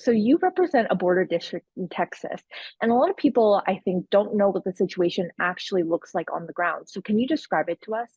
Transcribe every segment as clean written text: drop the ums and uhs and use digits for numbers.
So you represent a border district in Texas, and a lot of people, I think, don't know what the situation actually looks like on the ground. So can you describe it to us?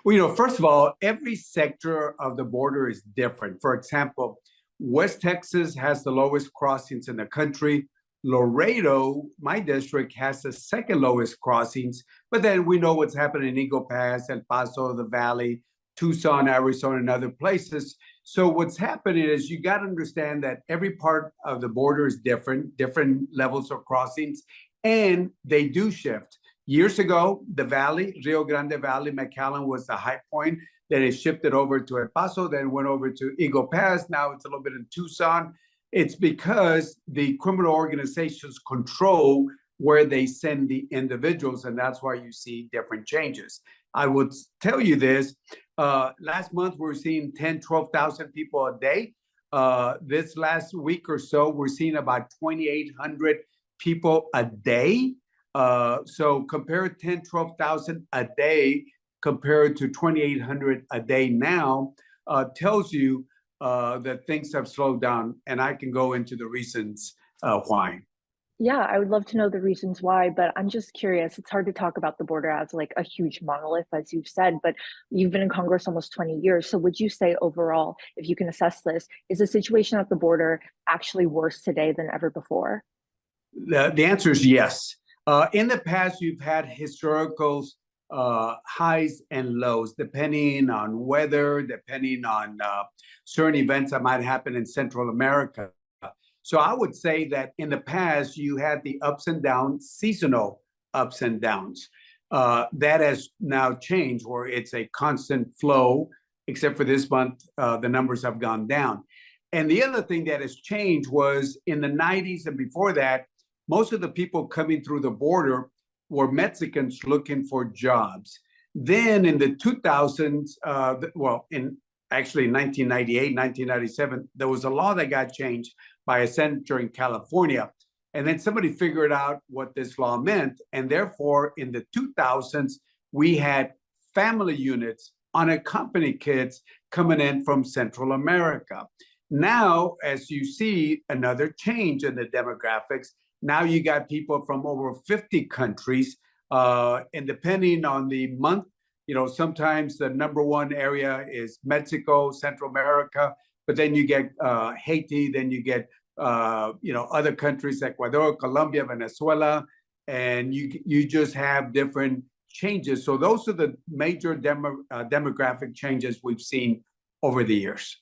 Well, first of all, every sector of the border is different. For example, West Texas has the lowest crossings in the country. Laredo, my district, has the second lowest crossings. But then we know what's happening in Eagle Pass, El Paso, the Valley, Tucson, Arizona, and other places. So what's happening is you got to understand that every part of the border is different levels of crossings, and they do shift. Years ago, the Valley, Rio Grande Valley, McAllen was the high point. Then it shifted over to El Paso, then went over to Eagle Pass. Now it's a little bit in Tucson. It's because the criminal organizations control where they send the individuals, and that's why you see different changes. I would tell you this, last month we were seeing 10, 12,000 people a day. This last week or so, we're seeing about 2,800 people a day. So compare 10, 12,000 a day compared to 2,800 a day now, tells you that things have slowed down. And I can go into the reasons why. Yeah, I would love to know the reasons why, but I'm just curious. It's hard to talk about the border as like a huge monolith, as you've said, but you've been in Congress almost 20 years. So would you say overall, if you can assess this, is the situation at the border actually worse today than ever before? The answer is yes. In the past, you've had historical highs and lows, depending on weather, depending on certain events that might happen in Central America. So I would say that in the past, you had the ups and downs, seasonal ups and downs. That has now changed, where it's a constant flow, except for this month, the numbers have gone down. And the other thing that has changed was in the 90s and before that, most of the people coming through the border were Mexicans looking for jobs. Then in the 2000s, well, in actually 1998, 1997, there was a law that got changed by a senator in California. And then somebody figured out what this law meant. And therefore, in the 2000s, we had family units, unaccompanied kids coming in from Central America. Now, as you see another change in the demographics, now you got people from over 50 countries, and depending on the month, sometimes the number one area is Mexico, Central America, but then you get Haiti, then you get other countries, Ecuador, Colombia, Venezuela, and you just have different changes. So those are the major demographic changes we've seen over the years.